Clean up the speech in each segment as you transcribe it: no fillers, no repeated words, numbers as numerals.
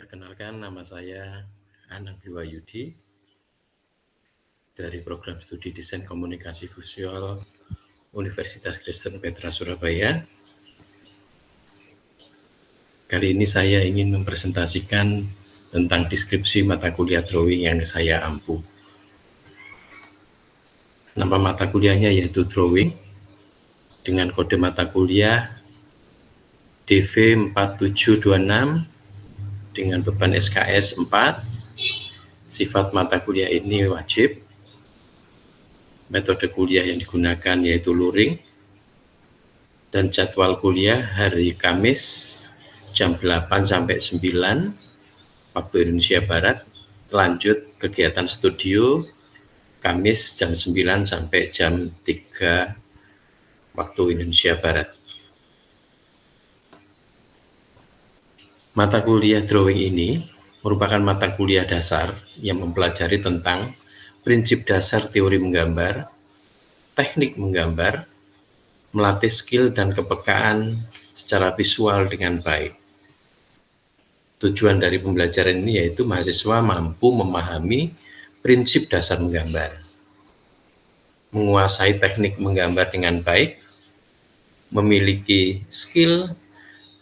Perkenalkan, nama saya Anang Biwayudi dari Program Studi Desain Komunikasi Visual Universitas Kristen Petra Surabaya. Kali ini saya ingin mempresentasikan tentang deskripsi mata kuliah drawing yang saya ampu. Nama mata kuliahnya yaitu drawing dengan kode mata kuliah DV4726 dengan beban SKS 4. Sifat mata kuliah ini wajib. Metode kuliah yang digunakan yaitu luring, dan jadwal kuliah hari Kamis jam 8 sampai 9 waktu Indonesia Barat, lanjut kegiatan studio Kamis jam 9 sampai jam 3 waktu Indonesia Barat. Mata kuliah drawing ini merupakan mata kuliah dasar yang mempelajari tentang prinsip dasar teori menggambar, teknik menggambar, melatih skill dan kepekaan secara visual dengan baik. Tujuan dari pembelajaran ini yaitu mahasiswa mampu memahami prinsip dasar menggambar, menguasai teknik menggambar dengan baik, memiliki skill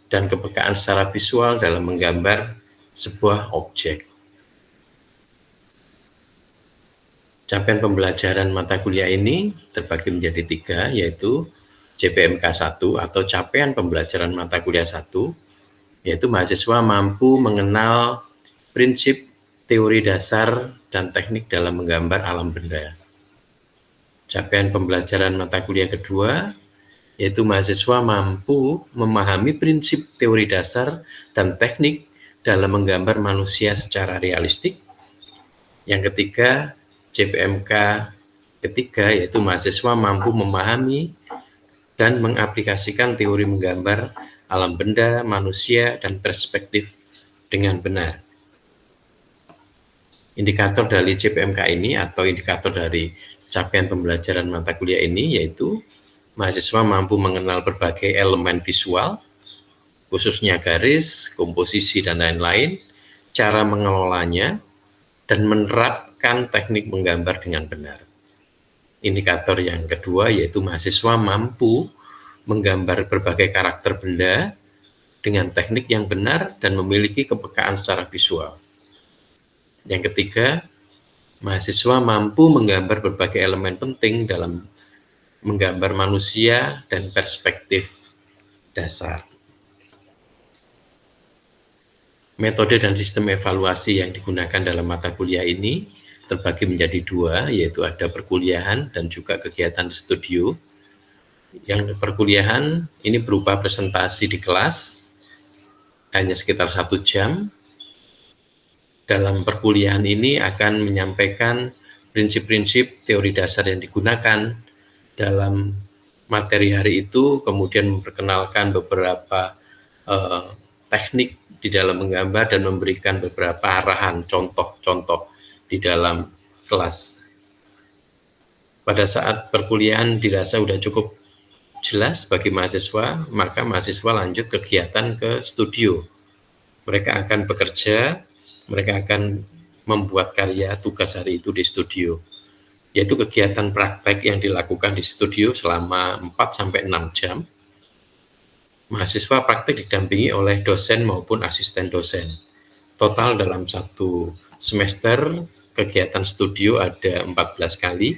dan kepekaan secara visual dalam menggambar sebuah objek. Capaian pembelajaran mata kuliah ini terbagi menjadi 3, yaitu CPMK 1 atau capaian pembelajaran mata kuliah 1, yaitu mahasiswa mampu mengenal prinsip teori dasar dan teknik dalam menggambar alam benda. Capaian pembelajaran mata kuliah kedua, yaitu mahasiswa mampu memahami prinsip teori dasar dan teknik dalam menggambar manusia secara realistik. Yang ketiga, CPMK ketiga, yaitu mahasiswa mampu memahami dan mengaplikasikan teori menggambar alam benda, manusia, dan perspektif dengan benar. Indikator dari CPMK ini atau indikator dari capaian pembelajaran mata kuliah ini yaitu mahasiswa mampu mengenal berbagai elemen visual, khususnya garis, komposisi, dan lain-lain, cara mengelolanya, dan menerapkan teknik menggambar dengan benar. Indikator yang kedua yaitu mahasiswa mampu menggambar berbagai karakter benda dengan teknik yang benar dan memiliki kepekaan secara visual. Yang ketiga, mahasiswa mampu menggambar berbagai elemen penting dalam menggambar manusia dan perspektif dasar. Metode dan sistem evaluasi yang digunakan dalam mata kuliah ini terbagi menjadi 2, yaitu ada perkuliahan dan juga kegiatan studio. Yang perkuliahan ini berupa presentasi di kelas, hanya sekitar 1 jam. Dalam perkuliahan ini akan menyampaikan prinsip-prinsip teori dasar yang digunakan dalam materi hari itu, kemudian memperkenalkan beberapa teknik di dalam menggambar dan memberikan beberapa arahan, contoh-contoh di dalam kelas. Pada saat perkuliahan dirasa sudah cukup jelas bagi mahasiswa, maka mahasiswa lanjut kegiatan ke studio. Mereka akan bekerja, mereka akan membuat karya tugas hari itu di studio, yaitu kegiatan praktek yang dilakukan di studio selama 4-6 jam. Mahasiswa praktek didampingi oleh dosen maupun asisten dosen. Total dalam 1 semester kegiatan studio ada 14 kali,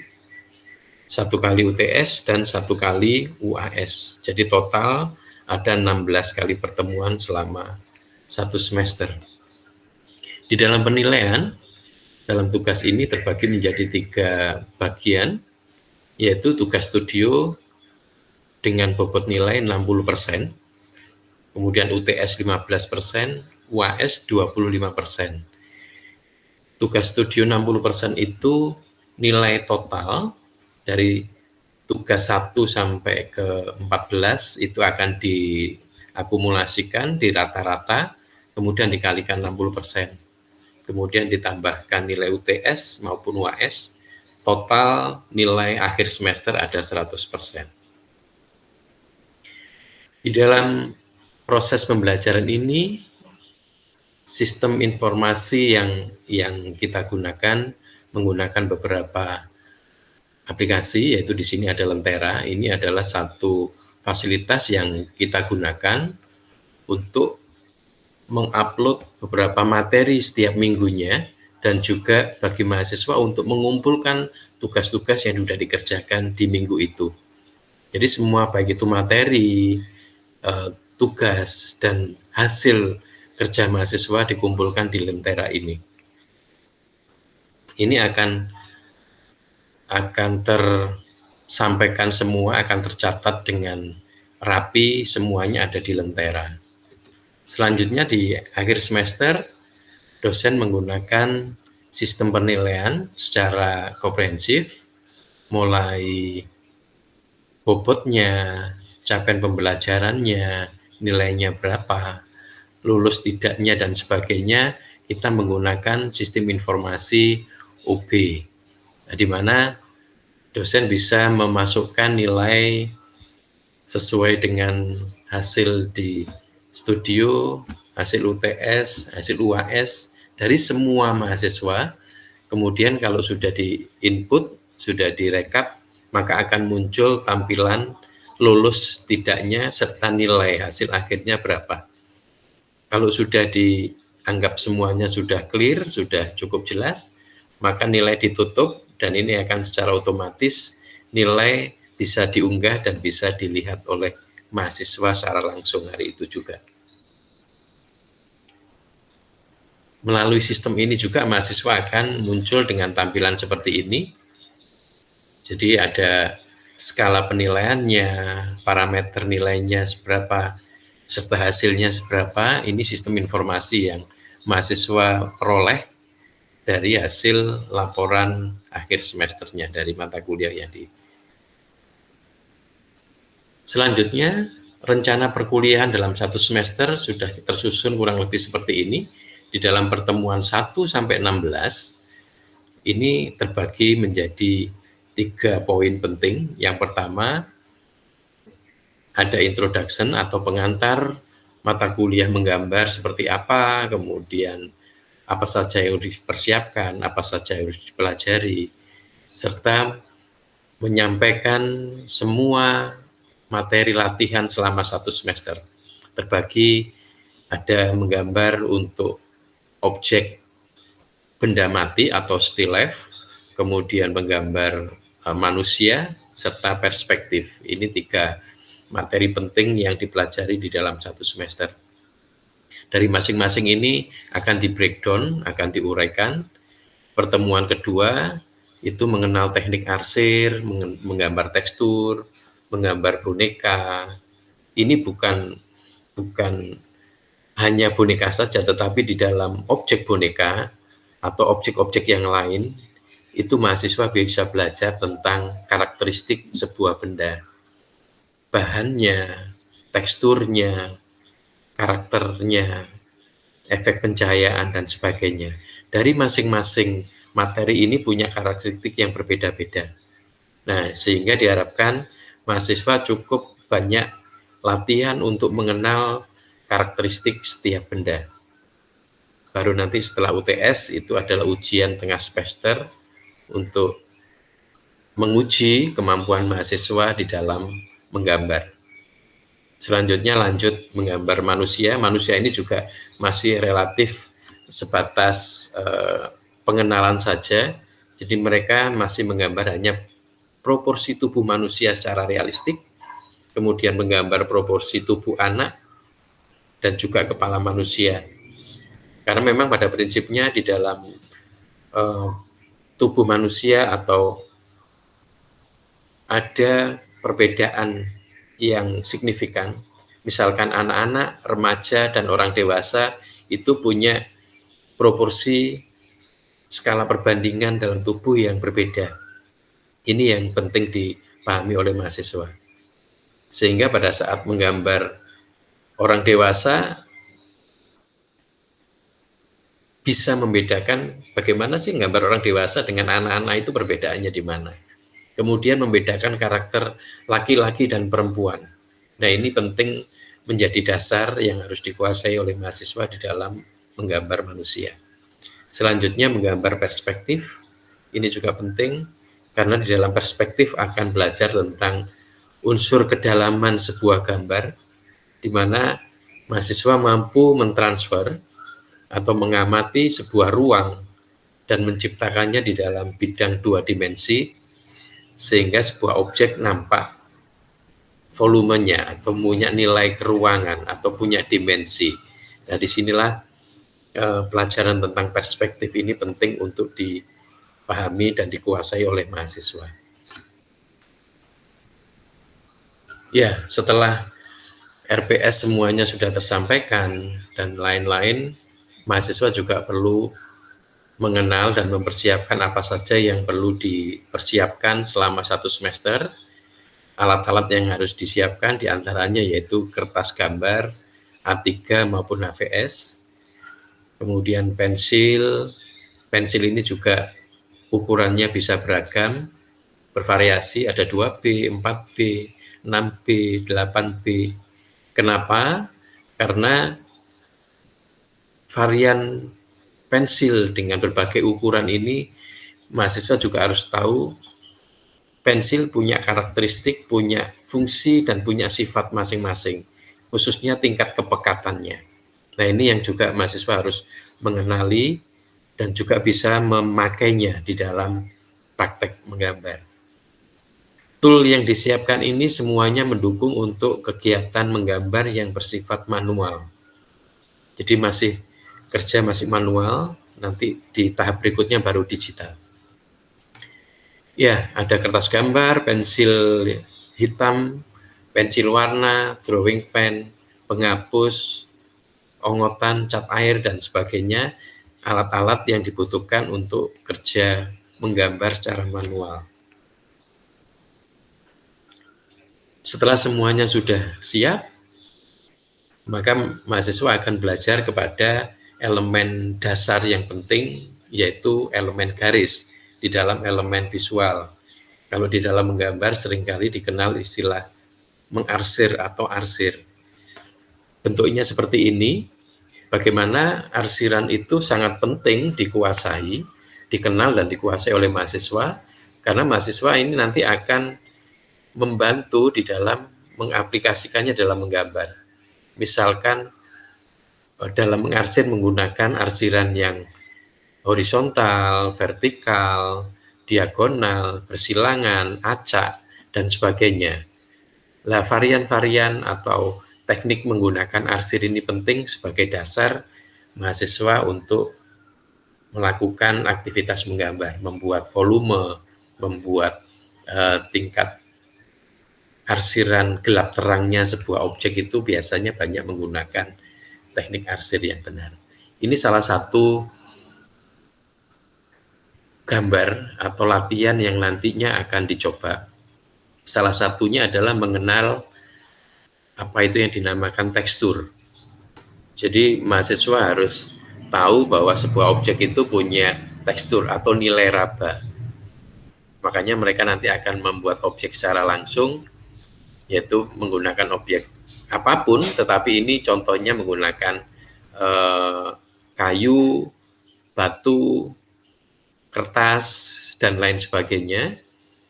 1 kali UTS dan 1 kali UAS. Jadi total ada 16 kali pertemuan selama 1 semester. Di dalam penilaian, dalam tugas ini terbagi menjadi 3 bagian, yaitu tugas studio dengan bobot nilai 60%, kemudian UTS 15%, UAS 25%. Tugas studio 60% itu nilai total dari tugas 1 sampai ke 14 itu akan diakumulasikan di rata-rata, kemudian dikalikan 60%. Kemudian ditambahkan nilai UTS maupun UAS, total nilai akhir semester ada 100%. Di dalam proses pembelajaran ini, sistem informasi yang kita gunakan menggunakan beberapa aplikasi, yaitu di sini ada Lentera. Ini adalah satu fasilitas yang kita gunakan untuk mengupload beberapa materi setiap minggunya, dan juga bagi mahasiswa untuk mengumpulkan tugas-tugas yang sudah dikerjakan di minggu itu. Jadi semua baik itu materi, tugas, dan hasil kerja mahasiswa dikumpulkan di Lentera ini. Ini akan tersampaikan semua, akan tercatat dengan rapi, semuanya ada di Lentera. Selanjutnya di akhir semester, dosen menggunakan sistem penilaian secara komprehensif, mulai bobotnya, capaian pembelajarannya, nilainya berapa, lulus tidaknya, dan sebagainya. Kita menggunakan sistem informasi OB, di mana dosen bisa memasukkan nilai sesuai dengan hasil di studio, hasil UTS, hasil UAS dari semua mahasiswa. Kemudian kalau sudah di input, sudah direkap, maka akan muncul tampilan lulus tidaknya serta nilai hasil akhirnya berapa. Kalau sudah dianggap semuanya sudah clear, sudah cukup jelas, maka nilai ditutup, dan ini akan secara otomatis nilai bisa diunggah dan bisa dilihat oleh mahasiswa secara langsung hari itu juga. Melalui sistem ini juga mahasiswa akan muncul dengan tampilan seperti ini. Jadi ada skala penilaiannya, parameter nilainya seberapa, serta hasilnya seberapa. Ini sistem informasi yang mahasiswa peroleh dari hasil laporan akhir semesternya dari mata kuliah yang di. Selanjutnya, rencana perkuliahan dalam satu semester sudah tersusun kurang lebih seperti ini. Di dalam pertemuan 1 sampai 16, ini terbagi menjadi 3 poin penting. Yang pertama, ada introduction atau pengantar mata kuliah menggambar seperti apa, kemudian apa saja yang harus dipersiapkan, apa saja yang harus dipelajari, serta menyampaikan semua materi latihan selama 1 semester. Terbagi ada menggambar untuk objek benda mati atau still life, kemudian menggambar manusia, serta perspektif. Ini 3 materi penting yang dipelajari di dalam 1 semester. Dari masing-masing ini akan di breakdown, akan diuraikan. Pertemuan kedua itu mengenal teknik arsir, menggambar tekstur, menggambar boneka. Ini bukan hanya boneka saja, tetapi di dalam objek boneka atau objek-objek yang lain, itu mahasiswa bisa belajar tentang karakteristik sebuah benda, bahannya, teksturnya, karakternya, efek pencahayaan, dan sebagainya. Dari masing-masing materi ini punya karakteristik yang berbeda-beda. Nah, sehingga diharapkan mahasiswa cukup banyak latihan untuk mengenal karakteristik setiap benda. Baru nanti setelah UTS itu adalah ujian tengah semester untuk menguji kemampuan mahasiswa di dalam menggambar. Selanjutnya lanjut menggambar manusia. Manusia ini juga masih relatif sebatas pengenalan saja. Jadi mereka masih menggambar hanya proporsi tubuh manusia secara realistik, kemudian menggambar proporsi tubuh anak, dan juga kepala manusia. Karena memang pada prinsipnya di dalam tubuh manusia atau ada perbedaan yang signifikan. Misalkan anak-anak, remaja, dan orang dewasa itu punya proporsi skala perbandingan dalam tubuh yang berbeda. Ini yang penting dipahami oleh mahasiswa. Sehingga pada saat menggambar orang dewasa bisa membedakan bagaimana sih menggambar orang dewasa dengan anak-anak itu perbedaannya di mana. Kemudian membedakan karakter laki-laki dan perempuan. Nah, ini penting menjadi dasar yang harus dikuasai oleh mahasiswa di dalam menggambar manusia. Selanjutnya menggambar perspektif, ini juga penting karena di dalam perspektif akan belajar tentang unsur kedalaman sebuah gambar, di mana mahasiswa mampu mentransfer atau mengamati sebuah ruang dan menciptakannya di dalam bidang 2 dimensi, sehingga sebuah objek nampak volumenya atau punya nilai keruangan atau punya dimensi. Nah, disinilah pelajaran tentang perspektif ini penting untuk dipahami dan dikuasai oleh mahasiswa. Ya, setelah RPS semuanya sudah tersampaikan dan lain-lain, mahasiswa juga perlu mengenal dan mempersiapkan apa saja yang perlu dipersiapkan selama 1 semester. Alat-alat yang harus disiapkan diantaranya yaitu kertas gambar A3 maupun HVS, kemudian pensil. Pensil ini juga ukurannya bisa beragam, bervariasi, ada 2B, 4B, 6B, 8B. Kenapa? Karena varian pensil dengan berbagai ukuran ini, mahasiswa juga harus tahu pensil punya karakteristik, punya fungsi, dan punya sifat masing-masing, khususnya tingkat kepekatannya. Nah, ini yang juga mahasiswa harus mengenali dan juga bisa memakainya di dalam praktek menggambar. Tool yang disiapkan ini semuanya mendukung untuk kegiatan menggambar yang bersifat manual. Jadi masih manual, nanti di tahap berikutnya baru digital. Ya, ada kertas gambar, pensil hitam, pensil warna, drawing pen, penghapus, ongotan, cat air, dan sebagainya, alat-alat yang dibutuhkan untuk kerja menggambar secara manual. Setelah semuanya sudah siap, maka mahasiswa akan belajar kepada elemen dasar yang penting, yaitu elemen garis di dalam elemen visual. Kalau di dalam menggambar seringkali dikenal istilah mengarsir atau arsir. Bentuknya seperti ini. Bagaimana arsiran itu sangat penting dikuasai, dikenal dan dikuasai oleh mahasiswa, karena mahasiswa ini nanti akan membantu di dalam mengaplikasikannya dalam menggambar. Misalkan dalam mengarsir menggunakan arsiran yang horizontal, vertikal, diagonal, bersilangan, acak, dan sebagainya. Nah, varian-varian atau teknik menggunakan arsir ini penting sebagai dasar mahasiswa untuk melakukan aktivitas menggambar, membuat volume, membuat tingkat arsiran gelap terangnya sebuah objek itu biasanya banyak menggunakan teknik arsir yang benar. Ini salah satu gambar atau latihan yang nantinya akan dicoba. Salah satunya adalah mengenal apa itu yang dinamakan tekstur. Jadi mahasiswa harus tahu bahwa sebuah objek itu punya tekstur atau nilai raba. Makanya mereka nanti akan membuat objek secara langsung, yaitu menggunakan objek apapun, tetapi ini contohnya menggunakan kayu, batu, kertas, dan lain sebagainya,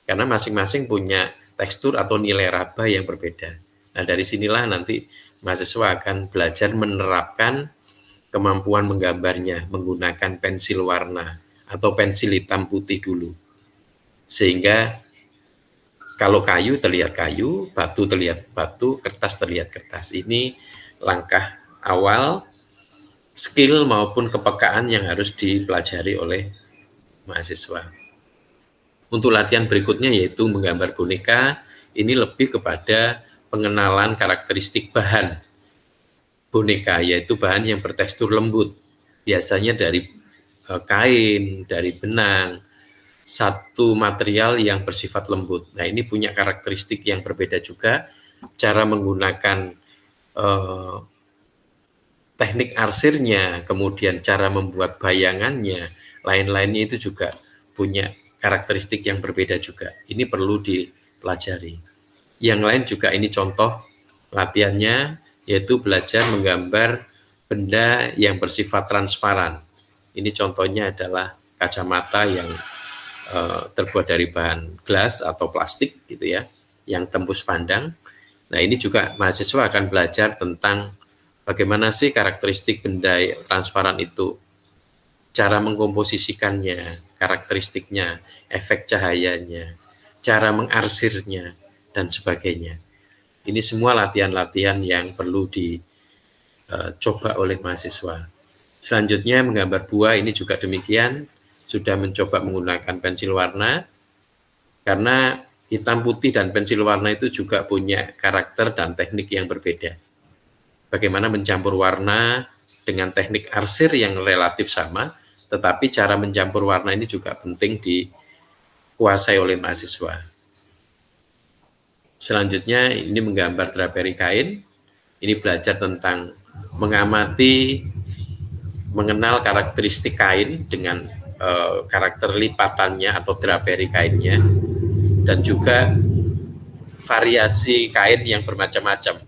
karena masing-masing punya tekstur atau nilai raba yang berbeda. Nah, dari sinilah nanti mahasiswa akan belajar menerapkan kemampuan menggambarnya menggunakan pensil warna atau pensil hitam putih dulu. Sehingga kalau kayu terlihat kayu, batu terlihat batu, kertas terlihat kertas. Ini langkah awal skill maupun kepekaan yang harus dipelajari oleh mahasiswa. Untuk latihan berikutnya yaitu menggambar boneka, ini lebih kepada pengenalan karakteristik bahan boneka, yaitu bahan yang bertekstur lembut, biasanya dari kain, dari benang, satu material yang bersifat lembut. Nah, ini punya karakteristik yang berbeda juga, cara menggunakan teknik arsirnya, kemudian cara membuat bayangannya, lain-lainnya itu juga punya karakteristik yang berbeda juga. Ini perlu dipelajari. Yang lain juga ini contoh latihannya, yaitu belajar menggambar benda yang bersifat transparan. Ini contohnya adalah kacamata yang terbuat dari bahan gelas atau plastik gitu ya, yang tembus pandang. Nah, ini juga mahasiswa akan belajar tentang bagaimana sih karakteristik benda transparan itu, cara mengkomposisikannya, karakteristiknya, efek cahayanya, cara mengarsirnya, dan sebagainya. Ini semua latihan-latihan yang perlu dicoba oleh mahasiswa. Selanjutnya menggambar buah, ini juga demikian, sudah mencoba menggunakan pensil warna, karena hitam putih dan pensil warna itu juga punya karakter dan teknik yang berbeda. Bagaimana mencampur warna dengan teknik arsir yang relatif sama, tetapi cara mencampur warna ini juga penting dikuasai oleh mahasiswa. Selanjutnya ini menggambar draperi kain. Ini belajar tentang mengamati, mengenal karakteristik kain dengan karakter lipatannya atau draperi kainnya, dan juga variasi kain yang bermacam-macam.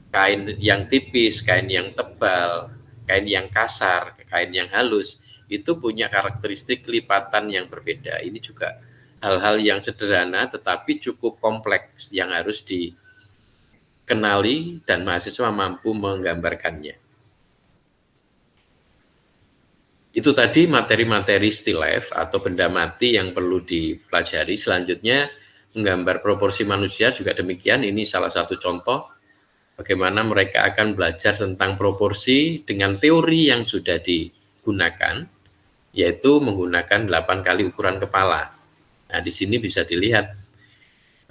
Kain yang tipis, kain yang tebal, kain yang kasar, kain yang halus, itu punya karakteristik lipatan yang berbeda. Ini juga hal-hal yang sederhana tetapi cukup kompleks yang harus dikenali dan mahasiswa mampu menggambarkannya. Itu tadi materi-materi still life atau benda mati yang perlu dipelajari. Selanjutnya menggambar proporsi manusia juga demikian. Ini salah satu contoh bagaimana mereka akan belajar tentang proporsi dengan teori yang sudah digunakan, yaitu menggunakan 8 kali ukuran kepala. Nah, di sini bisa dilihat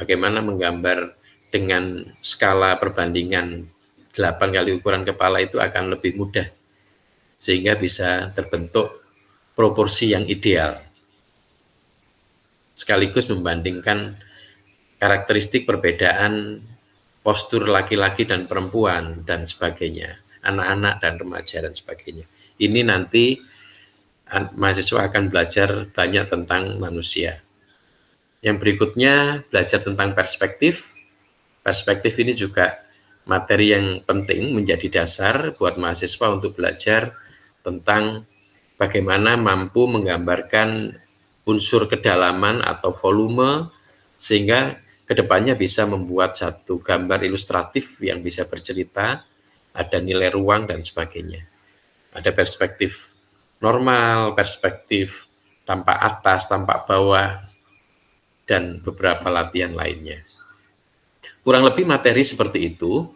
bagaimana menggambar dengan skala perbandingan 8 kali ukuran kepala itu akan lebih mudah, sehingga bisa terbentuk proporsi yang ideal. Sekaligus membandingkan karakteristik perbedaan postur laki-laki dan perempuan dan sebagainya, anak-anak dan remaja dan sebagainya. Ini nanti mahasiswa akan belajar banyak tentang manusia. Yang berikutnya belajar tentang perspektif. Perspektif ini juga materi yang penting, menjadi dasar buat mahasiswa untuk belajar tentang bagaimana mampu menggambarkan unsur kedalaman atau volume, sehingga kedepannya bisa membuat satu gambar ilustratif yang bisa bercerita, ada nilai ruang dan sebagainya. Ada perspektif normal, perspektif tampak atas, tampak bawah, dan beberapa latihan lainnya. Kurang lebih materi seperti itu.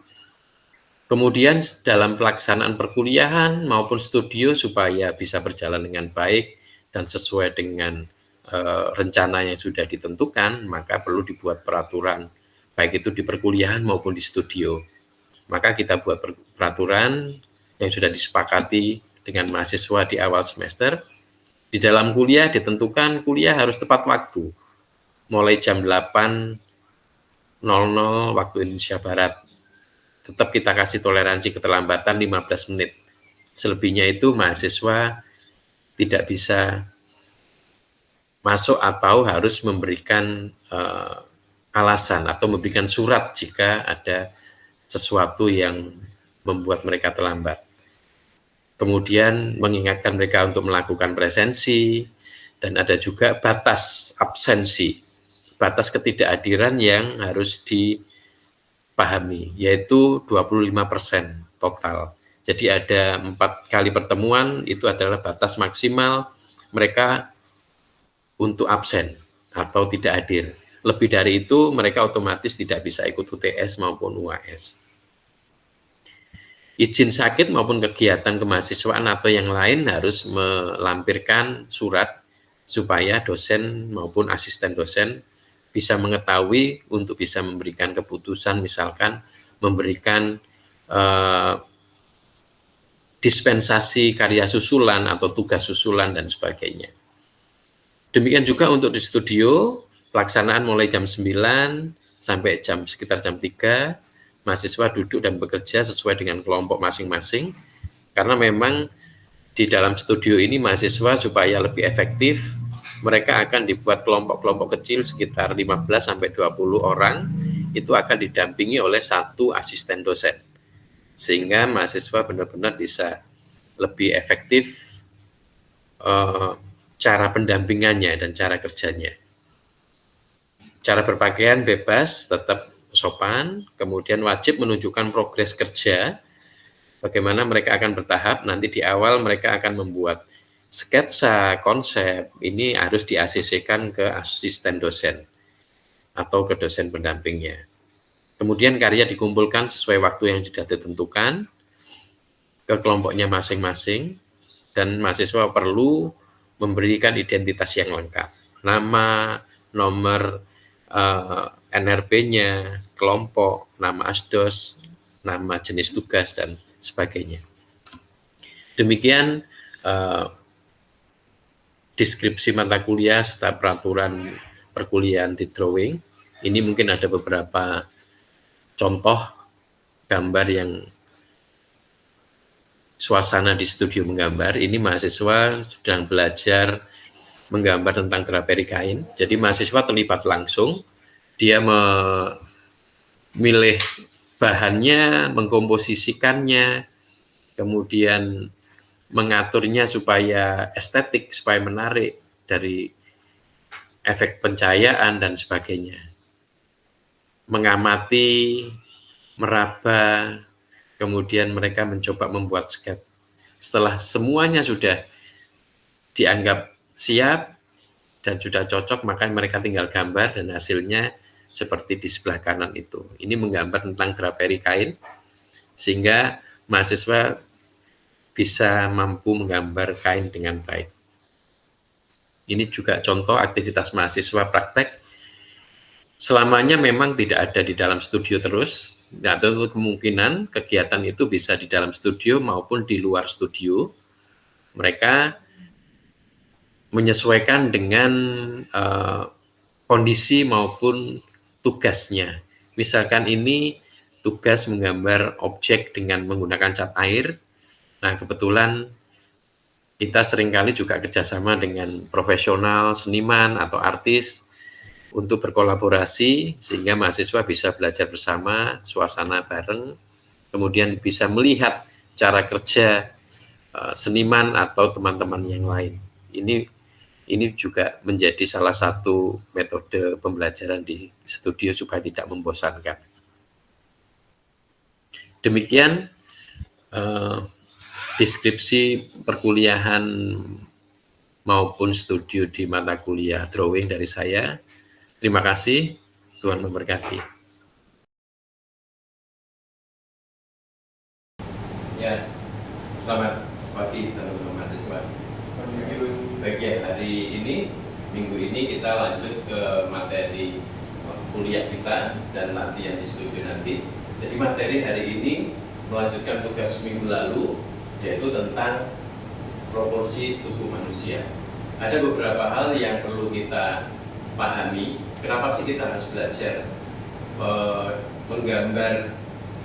Kemudian dalam pelaksanaan perkuliahan maupun studio supaya bisa berjalan dengan baik dan sesuai dengan rencana yang sudah ditentukan, maka perlu dibuat peraturan, baik itu di perkuliahan maupun di studio. Maka kita buat peraturan yang sudah disepakati dengan mahasiswa di awal semester. Di dalam kuliah ditentukan kuliah harus tepat waktu, mulai jam 8.00 waktu Indonesia Barat. Tetap kita kasih toleransi keterlambatan 15 menit. Selebihnya itu mahasiswa tidak bisa masuk atau harus memberikan alasan atau memberikan surat jika ada sesuatu yang membuat mereka terlambat. Kemudian mengingatkan mereka untuk melakukan presensi, dan ada juga batas absensi, batas ketidakhadiran yang harus dipahami, yaitu 25% total. Jadi ada 4 kali pertemuan, itu adalah batas maksimal mereka untuk absen atau tidak hadir. Lebih dari itu mereka otomatis tidak bisa ikut UTS maupun UAS. Izin sakit maupun kegiatan kemahasiswaan atau yang lain harus melampirkan surat supaya dosen maupun asisten dosen bisa mengetahui untuk bisa memberikan keputusan, misalkan memberikan dispensasi karya susulan atau tugas susulan dan sebagainya. Demikian juga untuk di studio, pelaksanaan mulai jam 9 sampai sekitar jam 3, mahasiswa duduk dan bekerja sesuai dengan kelompok masing-masing, karena memang di dalam studio ini mahasiswa supaya lebih efektif, mereka akan dibuat kelompok-kelompok kecil sekitar 15 sampai 20 orang, itu akan didampingi oleh 1 asisten dosen. sehingga mahasiswa benar-benar bisa lebih efektif cara pendampingannya dan cara kerjanya. Cara berpakaian bebas, tetap sopan, kemudian wajib menunjukkan progres kerja, bagaimana mereka akan bertahap, nanti di awal mereka akan membuat sketsa, konsep, ini harus di-ACC-kan ke asisten dosen atau ke dosen pendampingnya. Kemudian karya dikumpulkan sesuai waktu yang sudah ditentukan ke kelompoknya masing-masing, dan mahasiswa perlu memberikan identitas yang lengkap, nama, nomor NRP-nya, kelompok, nama asdos, nama jenis tugas, dan sebagainya. Demikian deskripsi mata kuliah serta peraturan perkuliahan di drawing. Ini mungkin ada beberapa contoh gambar yang suasana di studio menggambar. Ini mahasiswa sedang belajar menggambar tentang draperi kain. Jadi mahasiswa terlibat langsung, dia memilih bahannya, mengkomposisikannya, kemudian mengaturnya supaya estetik, supaya menarik dari efek pencahayaan dan sebagainya. Mengamati, meraba, kemudian mereka mencoba membuat sketch. Setelah semuanya sudah dianggap siap dan sudah cocok, maka mereka tinggal gambar dan hasilnya seperti di sebelah kanan itu. Ini menggambar tentang draperi kain, sehingga mahasiswa bisa mampu menggambar kain dengan baik. Ini juga contoh aktivitas mahasiswa praktek. Selamanya memang tidak ada di dalam studio terus, ada kemungkinan kegiatan itu bisa di dalam studio maupun di luar studio. Mereka menyesuaikan dengan kondisi maupun tugasnya. Misalkan ini tugas menggambar objek dengan menggunakan cat air. Nah, kebetulan kita seringkali juga kerjasama dengan profesional, seniman, atau artis untuk berkolaborasi, sehingga mahasiswa bisa belajar bersama, suasana bareng, kemudian bisa melihat cara kerja seniman atau teman-teman yang lain. Ini juga menjadi salah satu metode pembelajaran di studio supaya tidak membosankan. Demikian deskripsi perkuliahan maupun studio di mata kuliah drawing dari saya. Terima kasih, Tuhan memberkati. Ya, selamat pagi teman-teman mahasiswa. Baik ya, hari ini, minggu ini kita lanjut ke materi kuliah kita dan latihan di studio nanti. Jadi materi hari ini melanjutkan tugas minggu lalu, yaitu tentang proporsi tubuh manusia. Ada beberapa hal yang perlu kita pahami. Kenapa sih kita harus belajar menggambar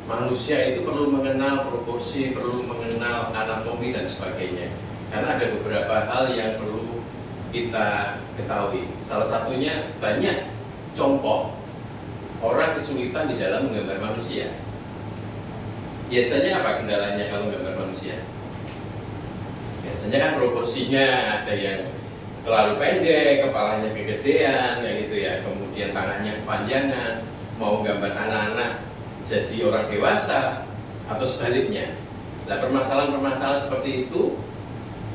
manusia? Itu perlu mengenal proporsi, perlu mengenal anatomi dan sebagainya. Karena ada beberapa hal yang perlu kita ketahui. Salah satunya, banyak contoh orang kesulitan di dalam menggambar manusia. Biasanya apa kendalanya kalau menggambar manusia? Biasanya kan proporsinya ada yang terlalu pendek, kepalanya kegedean, kayak gitu ya. Kemudian tangannya kepanjangan, mau gambar anak-anak jadi orang dewasa atau sebaliknya. Nah, permasalahan-permasalahan seperti itu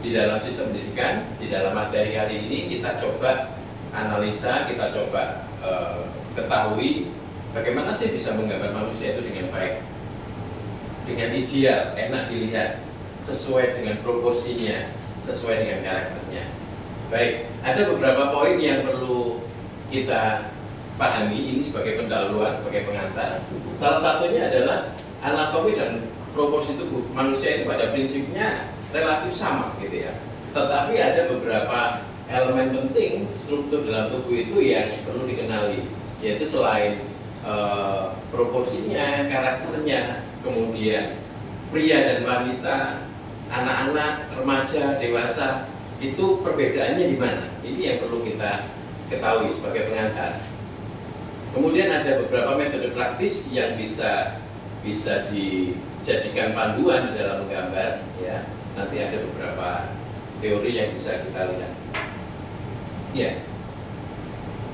di dalam sistem pendidikan, di dalam materi kali ini kita coba analisa, kita coba ketahui bagaimana sih bisa menggambar manusia itu dengan baik, dengan ideal, enak dilihat, sesuai dengan proporsinya, sesuai dengan karakternya. Baik, ada beberapa poin yang perlu kita pahami ini sebagai pendahuluan, sebagai pengantar. Salah satunya adalah anatomi dan proporsi tubuh manusia itu pada prinsipnya relatif sama gitu ya. Tetapi ada beberapa elemen penting struktur dalam tubuh itu yang perlu dikenali, yaitu selain proporsinya, karakternya, kemudian pria dan wanita, anak-anak, remaja, dewasa, itu perbedaannya di mana? Ini yang perlu kita ketahui sebagai pengantar. Kemudian ada beberapa metode praktis yang bisa bisa dijadikan panduan di dalam gambar ya. Nanti ada beberapa teori yang bisa kita lihat. Ya.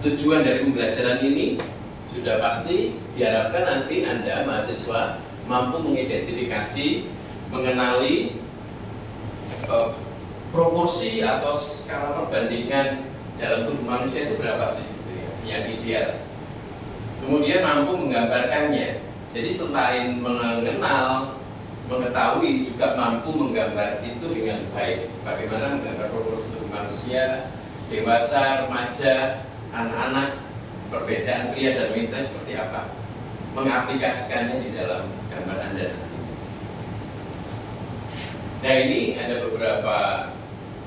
Tujuan dari pembelajaran ini sudah pasti diharapkan nanti Anda mahasiswa mampu mengidentifikasi, mengenali proporsi atau skala perbandingan dalam tubuh manusia itu berapa sih yang ideal. Kemudian mampu menggambarkannya. Jadi selain mengenal, mengetahui, juga mampu menggambar itu dengan baik. Bagaimana menggambar proporsi tubuh manusia, dewasa, remaja, anak-anak, perbedaan pria dan wanita seperti apa, mengaplikasikannya di dalam gambar Anda nanti. Nah, ini ada beberapa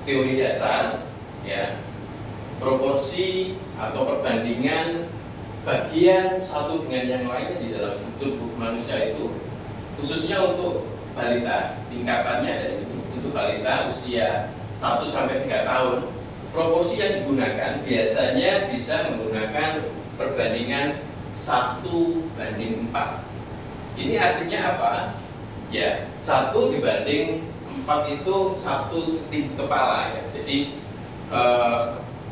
teori dasar ya, proporsi atau perbandingan bagian satu dengan yang lainnya di dalam tubuh manusia itu, khususnya untuk balita, tingkatannya ada ini. Untuk balita usia 1-3 tahun, proporsi yang digunakan biasanya bisa menggunakan perbandingan 1:4. Ini artinya apa? Ya, 1 dibanding 4 itu 1 kepala ya. Jadi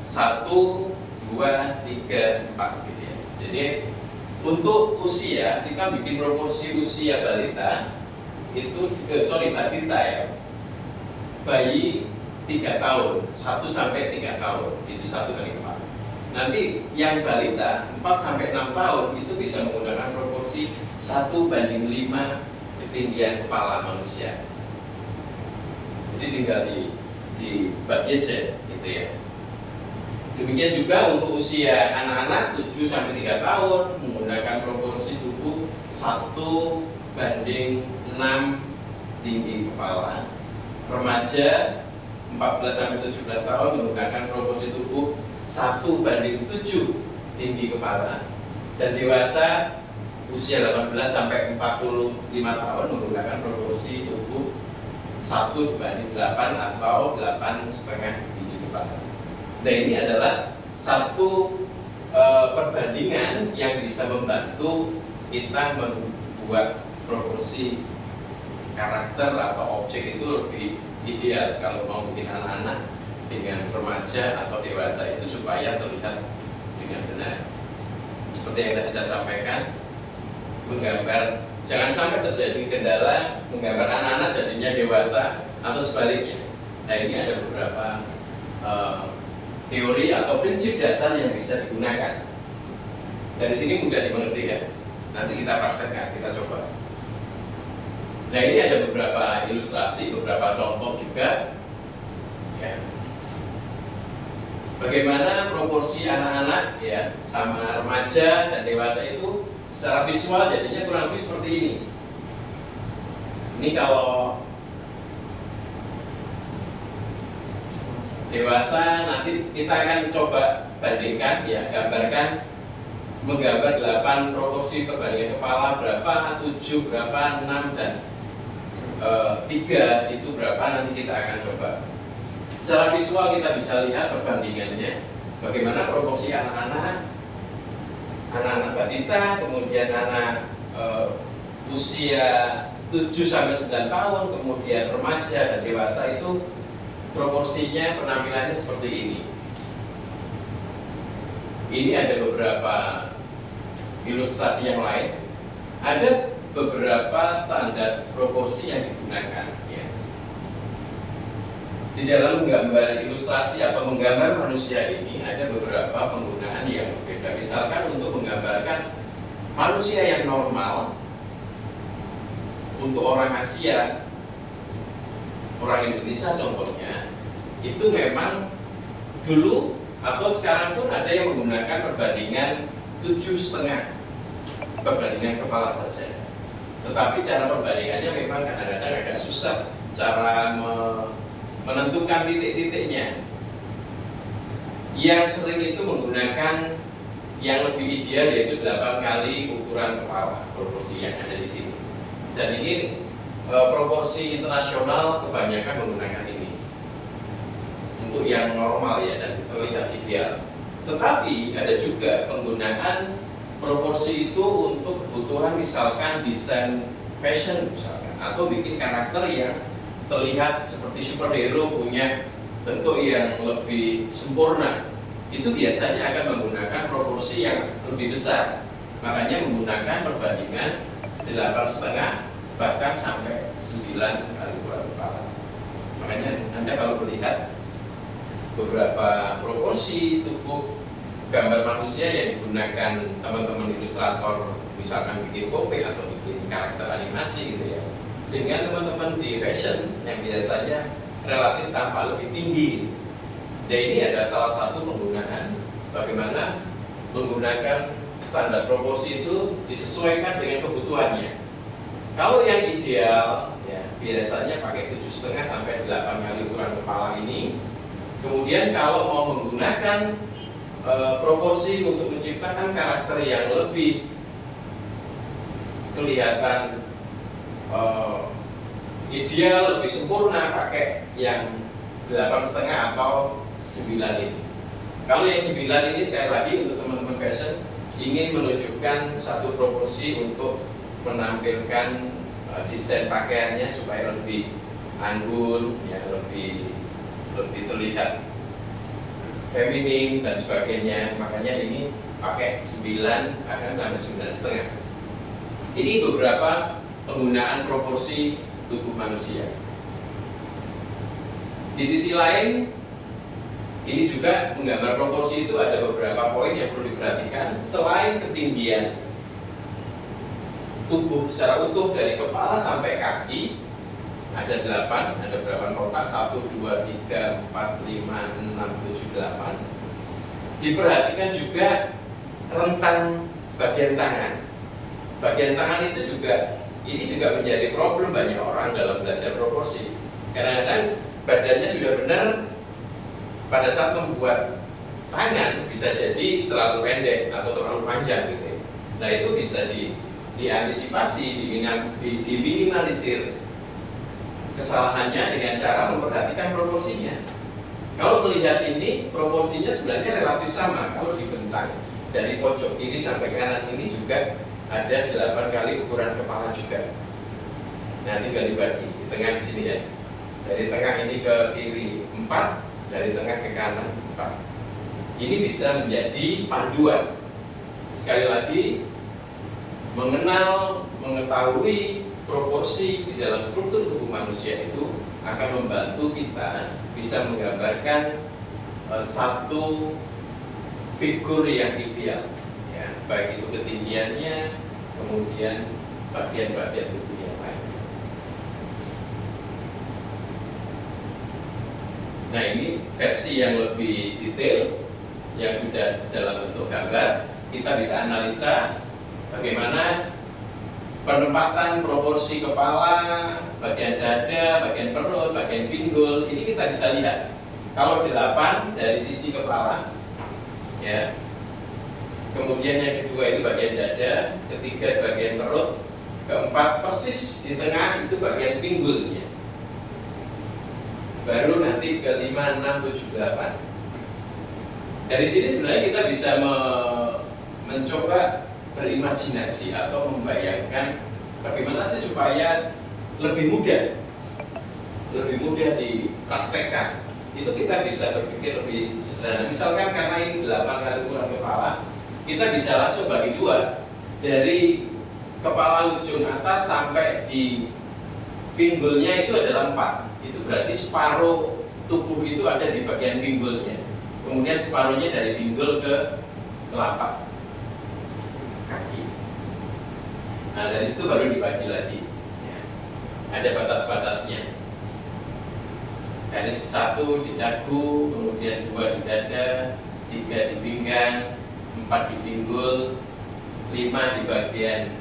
1, 2, 3, 4 gitu ya. Jadi untuk usia kita bikin proporsi usia balita itu balita ya. Bayi 3 tahun, 1-3 tahun itu 1/4. Nanti yang balita 4-6 tahun itu bisa menggunakan proporsi 1:5 ketinggian kepala manusia. Jadi tinggal dibagi aja gitu ya. Demikian juga untuk usia anak-anak 7-3 tahun menggunakan proporsi tubuh 1:6 tinggi kepala. Remaja 14-17 tahun menggunakan proporsi tubuh 1:7 tinggi kepala, dan dewasa usia 18-45 tahun menggunakan proporsi tubuh 1:8 atau 8,5 tinggi kepala. Nah, ini adalah satu perbandingan yang bisa membantu kita membuat proporsi karakter atau objek itu lebih ideal kalau mau bikin anak-anak dengan remaja atau dewasa itu supaya terlihat dengan benar. Seperti yang tadi saya sampaikan, menggambar jangan sampai terjadi kendala menggambar anak-anak jadinya dewasa atau sebaliknya. Nah, ini ada beberapa teori atau prinsip dasar yang bisa digunakan. Dari sini mudah dimengerti ya. Nanti kita praktekkan, kita coba. Nah, ini ada beberapa ilustrasi, beberapa contoh juga ya. Bagaimana proporsi anak-anak ya sama remaja dan dewasa itu secara visual jadinya kurang lebih seperti ini. Ini kalau dewasa nanti kita akan coba bandingkan ya, gambarkan, menggambar 8 proporsi perbandingan kepala berapa, 7 berapa, 6 dan 3 itu berapa, nanti kita akan coba. Secara visual kita bisa lihat perbandingannya, bagaimana proporsi anak-anak balita, kemudian anak usia 7-9 tahun, kemudian remaja dan dewasa itu proporsinya, penampilannya seperti ini. Ini ada beberapa ilustrasi yang lain. Ada beberapa standar proporsi yang digunakan ya. Di dalam menggambar ilustrasi atau menggambar manusia ini ada beberapa penggunaan yang berbeda. Misalkan untuk menggambarkan manusia yang normal untuk orang Asia, orang Indonesia contohnya, itu memang dulu atau sekarang pun ada yang menggunakan perbandingan 7,5 perbandingan kepala saja. Tetapi cara perbandingannya memang kadang-kadang agak susah, cara menentukan titik-titiknya. Yang sering itu menggunakan yang lebih ideal yaitu 8 kali ukuran kepala, proporsi yang ada di sini. Dan ini proporsi internasional kebanyakan menggunakan ini untuk yang normal ya dan terlihat ideal. Tetapi ada juga penggunaan proporsi itu untuk kebutuhan misalkan desain fashion misalkan, atau bikin karakter yang terlihat seperti superhero, punya bentuk yang lebih sempurna, itu biasanya akan menggunakan proporsi yang lebih besar. Makanya menggunakan perbandingan 8,5 bahkan sampai 9 kali ukuran kepala. Makanya Anda kalau melihat beberapa proporsi tubuh gambar manusia yang digunakan teman-teman ilustrator, misalkan bikin komik atau bikin karakter animasi gitu ya, dengan teman-teman di fashion yang biasanya relatif tampak lebih tinggi. Dan ini adalah salah satu penggunaan bagaimana menggunakan standar proporsi itu disesuaikan dengan kebutuhannya. Kalau yang ideal ya biasanya pakai 7,5 sampai 8 kali ukuran kepala ini. Kemudian kalau mau menggunakan proporsi untuk menciptakan karakter yang lebih kelihatan ideal, lebih sempurna, pakai yang 8,5 atau 9 ini. Kalau yang 9 ini sekali lagi untuk teman-teman fashion ingin menunjukkan satu proporsi untuk menampilkan desain pakaiannya supaya lebih anggun, ya lebih terlihat feminim dan sebagainya. Makanya ini pakai 9 akan sampai 9,5. Ini beberapa penggunaan proporsi tubuh manusia. Di sisi lain, ini juga menggambar proporsi itu ada beberapa poin yang perlu diperhatikan. Selain ketinggian tubuh secara utuh dari kepala sampai kaki, ada 8, ada berapa kotak? 1, 2, 3, 4, 5, 6, 7, 8. Diperhatikan juga rentang bagian tangan. Bagian tangan itu juga, ini juga menjadi problem banyak orang dalam belajar proporsi. Kadang-kadang badannya sudah benar, pada saat membuat tangan bisa jadi terlalu pendek atau terlalu panjang gitu. Nah itu bisa diantisipasi, diminimalisir kesalahannya dengan cara memperhatikan proporsinya. Kalau melihat ini, proporsinya sebenarnya relatif sama. Kalau dibentang dari pojok kiri sampai kanan ini juga ada 8 kali ukuran kepala juga. Nah tinggal dibagi di tengah di sini ya. Dari tengah ini ke kiri 4, dari tengah ke kanan 4. Ini bisa menjadi panduan. Sekali lagi, mengetahui proporsi di dalam struktur tubuh manusia itu akan membantu kita bisa menggambarkan satu figur yang ideal, ya, baik itu ketinggiannya, kemudian bagian-bagian tubuh yang lain. Nah ini versi yang lebih detail yang sudah dalam bentuk gambar. Kita bisa analisa bagaimana penempatan proporsi kepala, bagian dada, bagian perut, bagian pinggul. Ini kita bisa lihat. Kalau 8 dari sisi kepala, ya. Kemudian yang kedua itu bagian dada, ketiga bagian perut, keempat persis di tengah itu bagian pinggulnya. Baru nanti ke 5, 6, 7, 8. Dari sini sebenarnya kita bisa mencoba berimajinasi atau membayangkan bagaimana sih supaya lebih mudah dipraktekkan. Itu kita bisa berpikir lebih sederhana. Misalkan karena ini 8 kali ukuran kepala, kita bisa langsung bagi 2. Dari kepala ujung atas sampai di pinggulnya itu adalah 4. Itu berarti separuh tubuh itu ada di bagian pinggulnya. Kemudian separuhnya dari pinggul ke telapak kaki. Nah dari situ baru dibagi lagi. Ada batas-batasnya. Garis 1 di dagu, kemudian 2 di dada, 3 di pinggang, 4 di pinggul, 5 di bagian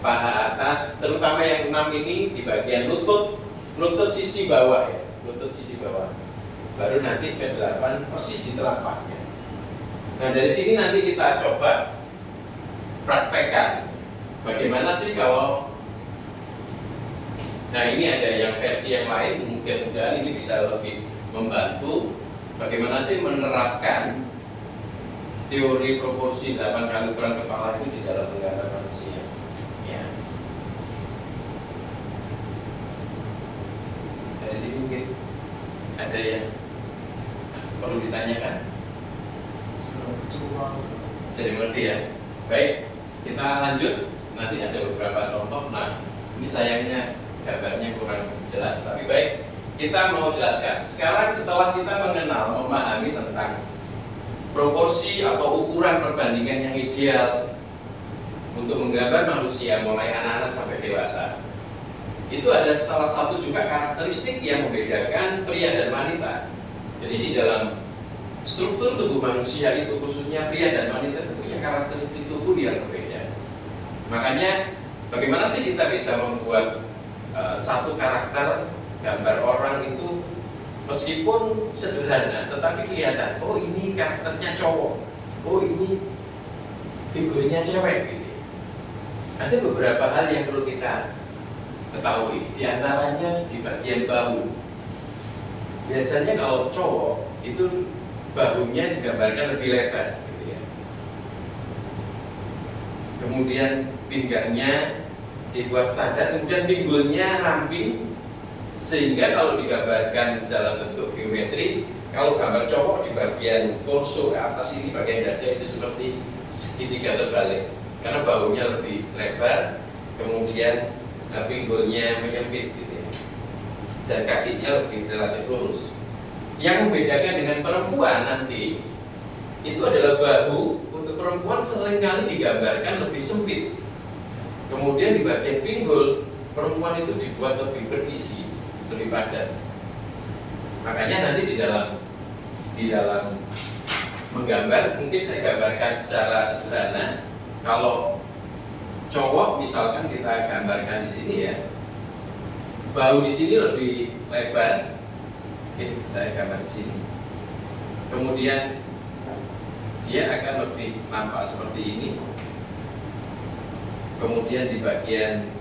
paha atas, terutama yang 6 ini di bagian lutut sisi bawah ya, lutut sisi bawah. Baru nanti ke 8 persis di telapaknya. Nah dari sini nanti kita coba praktekkan bagaimana sih kalau, nah ini ada yang versi yang lain, mudah-mudahan ini bisa lebih membantu bagaimana sih menerapkan teori proporsi 8 kali ukuran kepala itu di dalam menggambar manusia. Ya. Dari sini mungkin ada yang perlu ditanyakan? Bisa dimengerti ya? Baik, kita lanjut. Nanti ada beberapa contoh. Nah, ini sayangnya gambarnya kurang jelas, tapi baik, kita mau jelaskan. Sekarang setelah kita mengenal, memahami tentang proporsi atau ukuran perbandingan yang ideal untuk menggambar manusia mulai anak-anak sampai dewasa, itu ada salah satu juga karakteristik yang membedakan pria dan wanita. Jadi di dalam struktur tubuh manusia itu, khususnya pria dan wanita, itu punya karakteristik tubuh yang berbeda. Makanya bagaimana sih kita bisa membuat satu karakter gambar orang itu meskipun sederhana tetapi kelihatan, oh ini karakternya cowok, oh ini figurnya cewek gitu. Ada beberapa hal yang perlu kita ketahui, diantaranya di bagian bahu. Biasanya kalau cowok itu bahunya digambarkan lebih lebar gitu ya. Kemudian pinggangnya dibuat standar, kemudian pinggulnya ramping, sehingga kalau digambarkan dalam bentuk geometri, kalau gambar cowok di bagian torso ke atas ini, bagian dada itu seperti segitiga terbalik karena bahunya lebih lebar, kemudian pinggulnya menyempit gitu ya, dan kakinya lebih relatif lurus. Yang membedakan dengan perempuan nanti itu adalah bahu untuk perempuan seringkali digambarkan lebih sempit. Kemudian di bagian pinggul perempuan itu dibuat lebih berisi, lebih padat. Makanya nanti di dalam menggambar, mungkin saya gambarkan secara sederhana. Kalau cowok misalkan kita gambarkan di sini ya, bahu di sini lebih lebar. Oke, saya gambar di sini. Kemudian dia akan lebih nampak seperti ini. Kemudian di bagian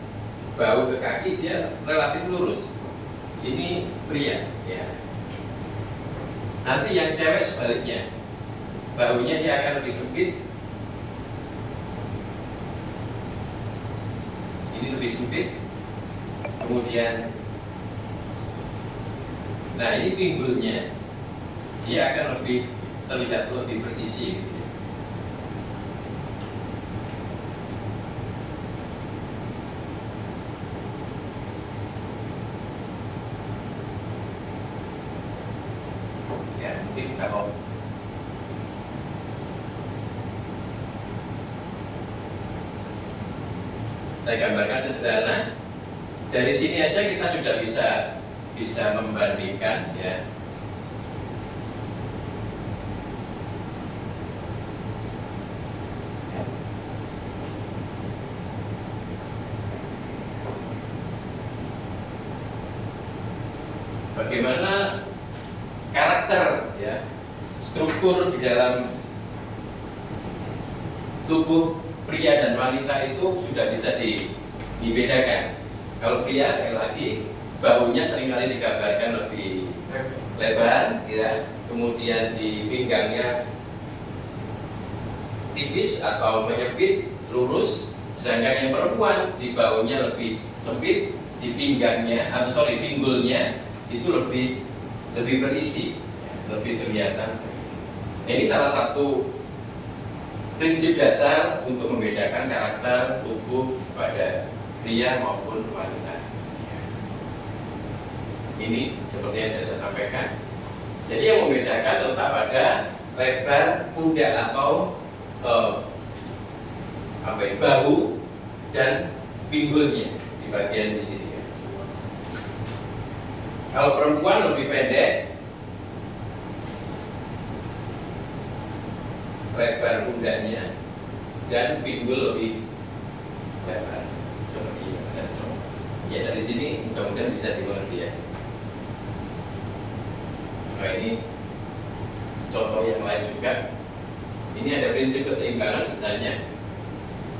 bahu ke kaki dia relatif lurus. Ini pria, ya. Nanti yang cewek sebaliknya, bahunya dia akan lebih sempit. Ini lebih sempit. Kemudian, nah ini pinggulnya, dia akan lebih terlihat lebih berisi. Ya, mungkin kalau saya gambarkan sederhana, dari sini aja kita sudah bisa membandingkan ya. Bagaimana karakter ya, struktur di dalam tubuh pria dan wanita itu sudah bisa dibedakan. Kalau pria sekali lagi bahunya seringkali digambarkan lebih lebar ya, kemudian di pinggangnya tipis atau menyempit lurus, sedangkan yang perempuan di bahunya lebih sempit, di pinggangnya pinggulnya itu lebih berisi, lebih kelihatan. Ini salah satu prinsip dasar untuk membedakan karakter tubuh pada pria maupun wanita. Ini seperti yang saya sampaikan. Jadi yang membedakan tetap pada lebar pundak atau bahu dan pinggulnya di bagian di sini. Kalau perempuan lebih pendek, lebar pundaknya, dan pinggul lebih lebar seperti ini. Ya dari sini mudah-mudahan bisa dimengerti ya. Nah ini contoh yang lain juga. Ini ada prinsip keseimbangan sebenarnya,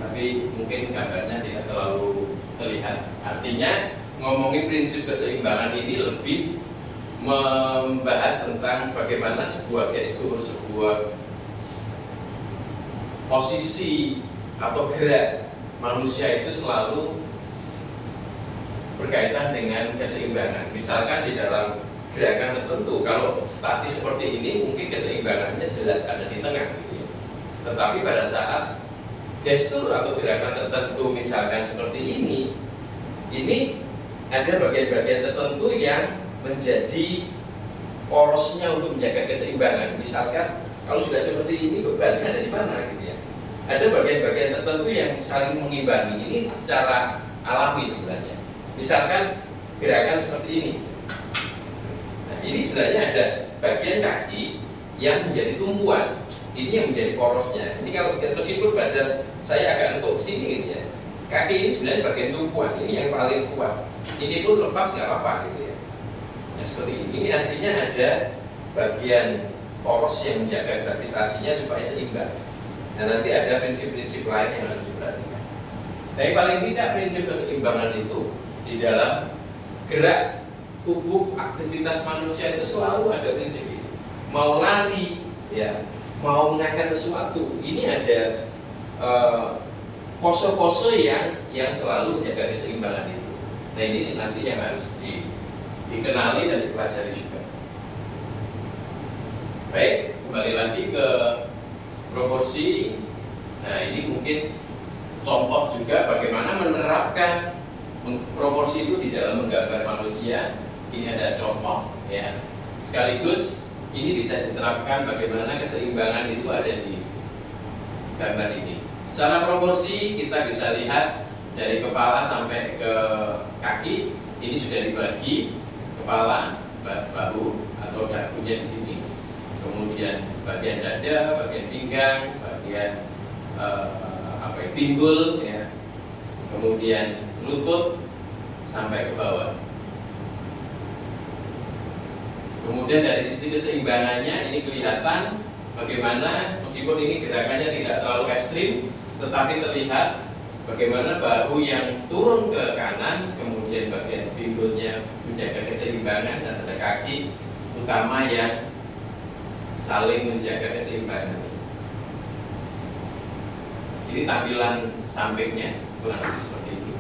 tapi mungkin gambarnya tidak terlalu terlihat. Artinya ngomongin prinsip keseimbangan ini lebih membahas tentang bagaimana sebuah gestur, sebuah posisi atau gerak manusia itu selalu berkaitan dengan keseimbangan. Misalkan di dalam gerakan tertentu, kalau statis seperti ini mungkin keseimbangannya jelas ada di tengah gitu ya. Tetapi pada saat gestur atau gerakan tertentu misalkan seperti ini ada bagian-bagian tertentu yang menjadi porosnya untuk menjaga keseimbangan. Misalkan kalau sudah seperti ini bebannya ada di mana gitu ya. Ada bagian-bagian tertentu yang saling mengimbangi. Ini secara alami sebenarnya. Misalkan gerakan seperti ini. Nah, ini sebenarnya ada bagian kaki yang menjadi tumpuan. Ini yang menjadi porosnya. Ini kalau meskipun badan saya agak untuk sini gitu ya. Kaki ini sebenarnya bagian tumpuan. Ini yang paling kuat. Ini pun lepas nggak apa-apa gitu ya. Nah, seperti ini. Ini artinya ada bagian poros yang menjaga gravitasinya supaya seimbang. Nah, nanti ada prinsip-prinsip lain yang harus diperhatikan. Tapi paling tidak prinsip keseimbangan itu di dalam gerak tubuh aktivitas manusia itu selalu ada prinsip ini. Mau lari, ya, mau mengangkat sesuatu, ini ada pose-pose yang selalu menjaga keseimbangan itu. Nah, ini nanti yang harus dikenali dan dipelajari juga. Baik, kembali lagi ke proporsi. Nah, ini mungkin contoh juga bagaimana menerapkan proporsi itu di dalam menggambar manusia. Ini ada contoh ya. Sekaligus ini bisa diterapkan bagaimana keseimbangan itu ada di gambar ini. Secara proporsi kita bisa lihat dari kepala sampai ke kaki. Ini sudah dibagi kepala, bahu atau dagunya di sini. Kemudian bagian dada, bagian pinggang, bagian pinggul ya. Kemudian lutut sampai ke bawah. Kemudian dari sisi keseimbangannya ini kelihatan bagaimana meskipun ini gerakannya tidak terlalu ekstrim, tetapi terlihat bagaimana bahu yang turun ke kanan, kemudian bagian pinggulnya menjaga keseimbangan, dan ada kaki utama yang saling menjaga keseimbangan. Ini tampilan sampingnya kurang lebih seperti ini.